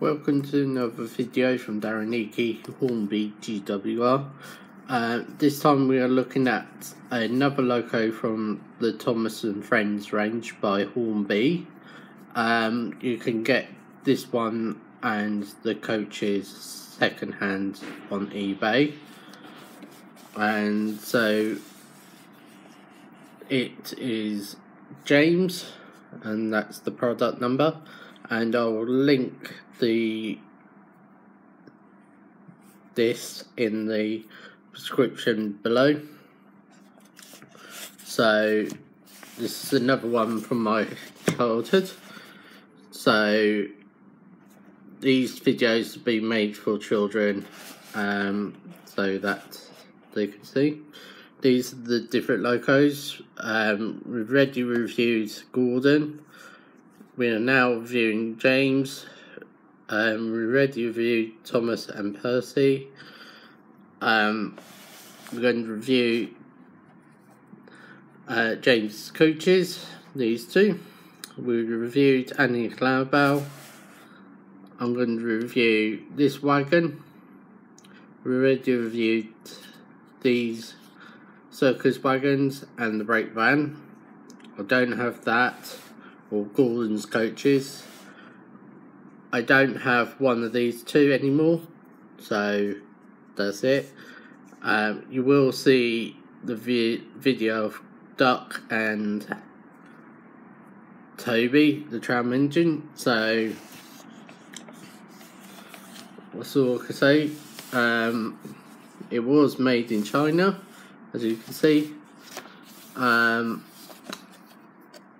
Welcome to another video from Darren Hornby GWR. This time we are looking at another loco from the Thomas and Friends range by Hornby. You can get this one and the coaches second hand on eBay, and so it is James, and that's the product number, and I'll link this in the description below. So this is another one from my childhood, so these videos have been made for children, so that they can see. These are the different locos. We've already reviewed Gordon. We are now reviewing James. We already reviewed Thomas and Percy. We're going to review James' coaches, these two. We reviewed Annie Cloudbell. I'm going to review this wagon. We already reviewed these circus wagons and the brake van. I don't have that or Gordon's coaches. I don't have one of these two anymore, so that's it. You will see the video of Duck and Toby, the tram engine, so that's all I can say. It was made in China, as you can see. I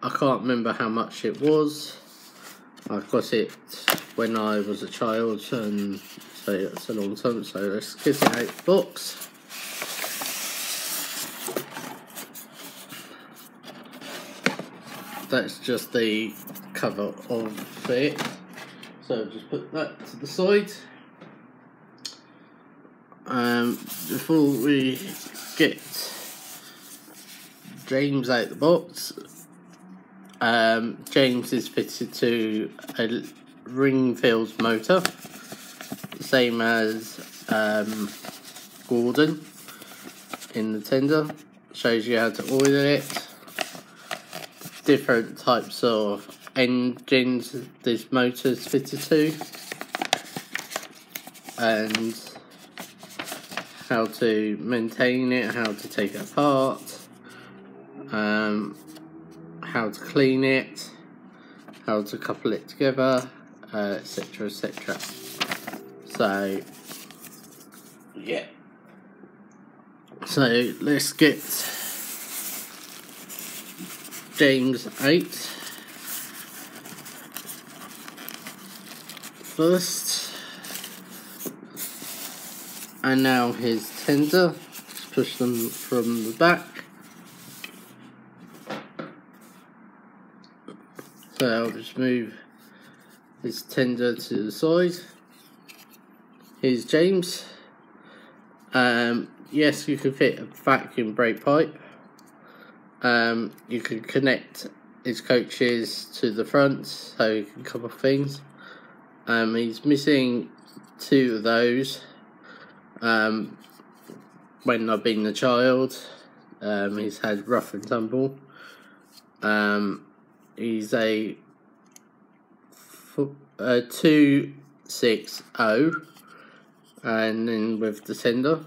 can't remember how much it was. I got it when I was a child, and so that's a long time. So let's get it out of the box. That's just the cover of it. So just put that to the side. Before we get James out of the box, James is fitted to a ring-filled motor, same as Gordon in the tender. Shows you how to oil it, different types of engines this motor is fitted to, and how to maintain it, how to take it apart, how to clean it, how to couple it together, etc, etc. So yeah, so let's get James 8 first, and now his tender. Just push them from the back. So I'll just move this tender to the side. Here's James. Yes, you can fit a vacuum brake pipe. You can connect his coaches to the front so you can cover things. He's missing two of those. When I've been a child, he's had rough and tumble. He's a 260, and then with the tender,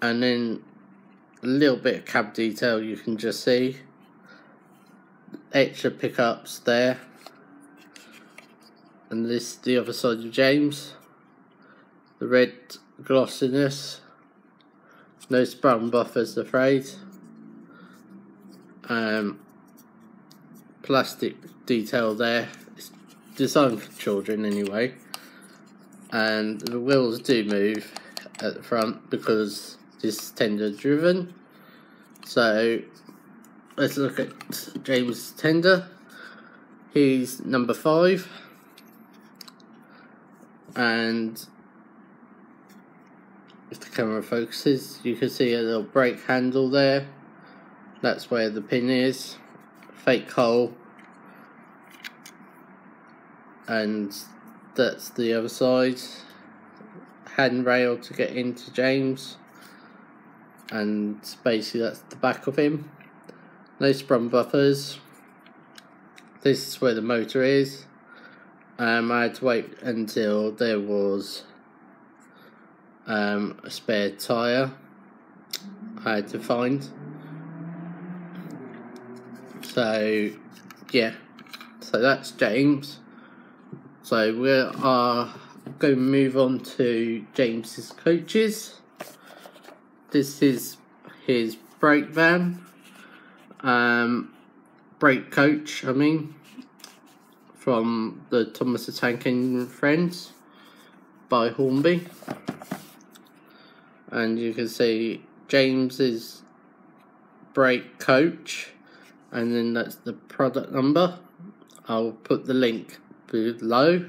and then a little bit of cab detail you can just see, extra pickups there, and this is the other side of James, the red glossiness, no sprung buffers afraid. Plastic detail there. It's designed for children anyway, and the wheels do move at the front because this is tender driven. So let's look at James' tender. He's number 5, and if the camera focuses, you can see a little brake handle there. That's where the pin is. Fake hole and that's the other side. Handrail to get into James, and basically that's the back of him. No sprung buffers. This is where the motor is. I had to wait until there was a spare tyre I had to find. So yeah, so that's James. So we are going to move on to James's coaches. This is his brake van, brake coach I mean, from the Thomas the Tank Engine Friends by Hornby. And you can see James's brake coach, and then that's the product number. I'll put the link below.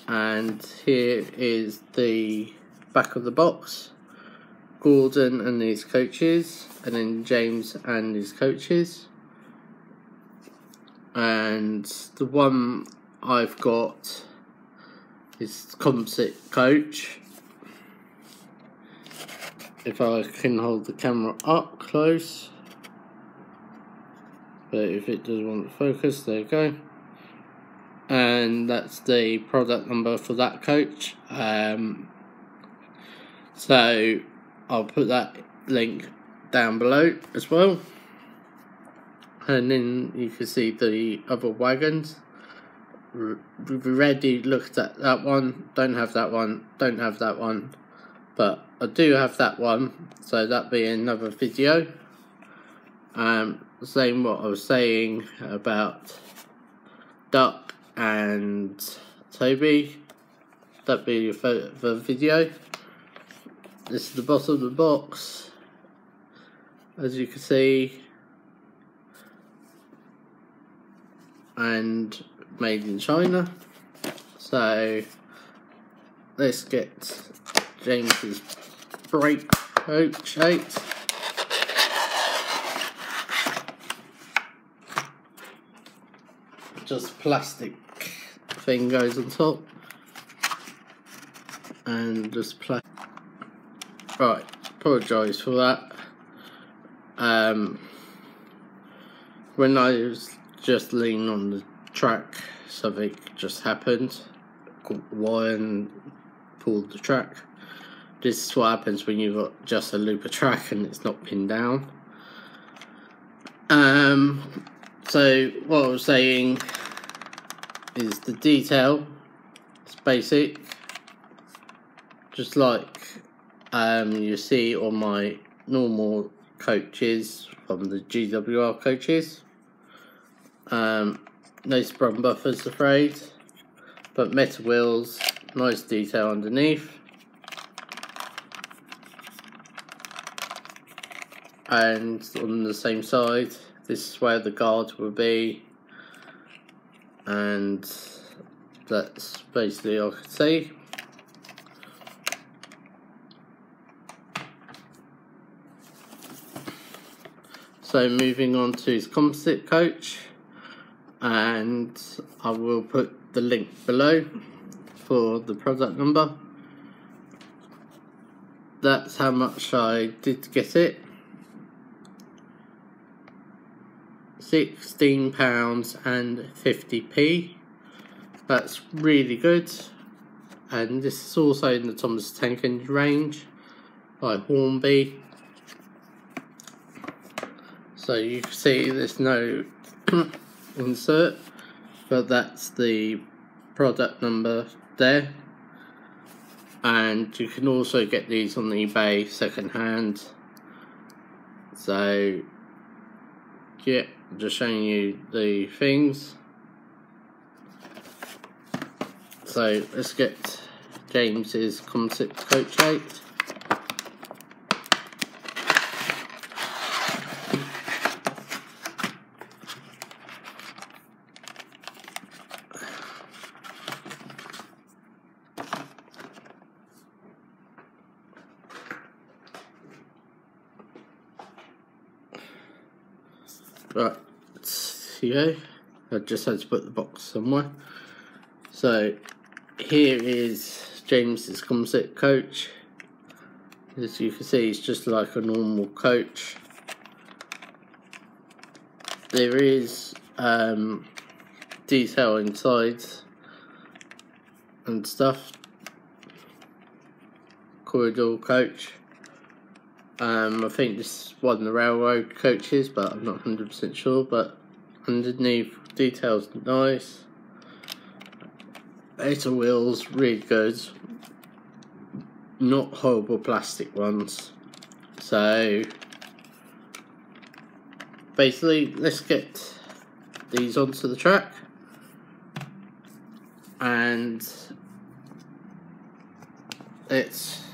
And here is the back of the box. Gordon and his coaches, and then James and his coaches. And the one I've got is composite coach. If I can hold the camera up close, but if it doesn't want to focus, there you go. And that's the product number for that coach. So I'll put that link down below as well. And then you can see the other wagons. We've already looked at that one. Don't have that one. Don't have that one. But I do have that one. So that'll be another video. Same what I was saying about Duck and Toby. That'll be the video. This is the bottom of the box. As you can see. And made in China. So let's get James's brake coach out. Just plastic thing goes on top, and just plastic. Right, apologise for that. When I was just leaning on the track, something just happened. Caught the wire and pulled the track. This is what happens when you've got just a loop of track and it's not pinned down. So what I was saying is the detail. It's basic, just like you see on my normal coaches from the GWR coaches. No sprung buffers afraid, but metal wheels, nice detail underneath. And on the same side, this is where the guard will be, and that's basically all I can say. So moving on to his composite coach, and I will put the link below for the product number. That's how much I did get it. £16.50. That's really good. And this is also in the Thomas the Tank Engine range by Hornby. So you can see there's no insert, but that's the product number there. And you can also get these on eBay second hand. So yeah, just showing you the things. So let's get James's composite coach out. Right, here you go. I just had to put the box somewhere. So here is James's composite coach. As you can see, it's just like a normal coach. There is detail inside and stuff. Corridor coach. I think this is one of the railroad coaches, but I'm not 100% sure. But underneath, details nice. Better wheels, really good. Not horrible plastic ones. So basically, let's get these onto the track and let's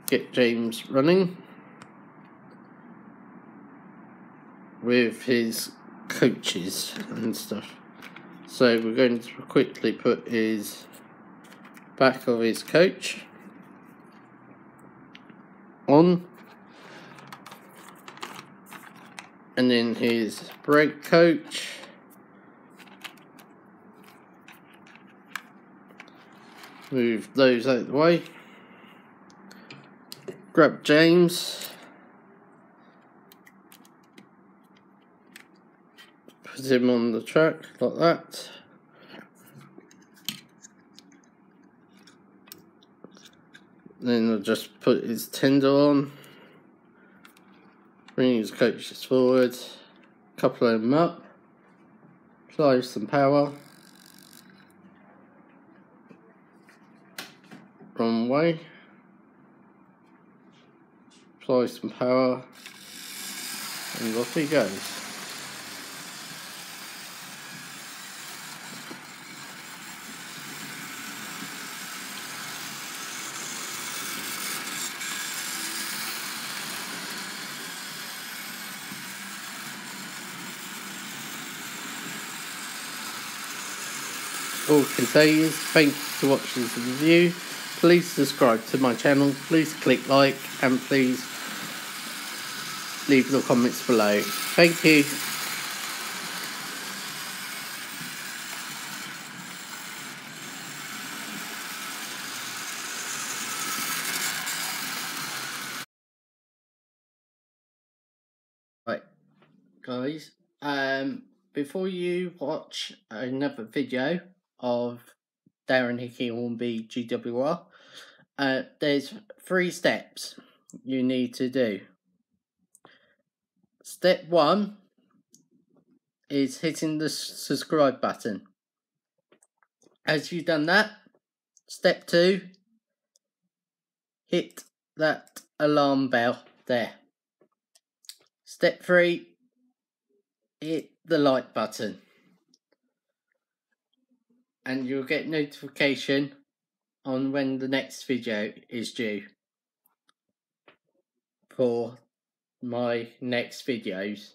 get James running with his coaches and stuff. So we're going to quickly put his back of his coach on, and then his brake coach, move those out of the way, grab James, put him on the track like that. Then I'll just put his tender on, bring his coaches forward, couple of them up, apply some power, wrong way, apply some power, and off he goes. All I can say is thank you for watching this review. Please subscribe to my channel, please click like, and please leave the comments below. Thank you. Right, guys, before you watch another video of Darren Hickey Hornby GWR, there's 3 steps you need to do. Step 1 is hitting the subscribe button. As you've done that, step 2, hit that alarm bell there. Step 3, hit the like button, and you'll get notification on when the next video is due for my next videos.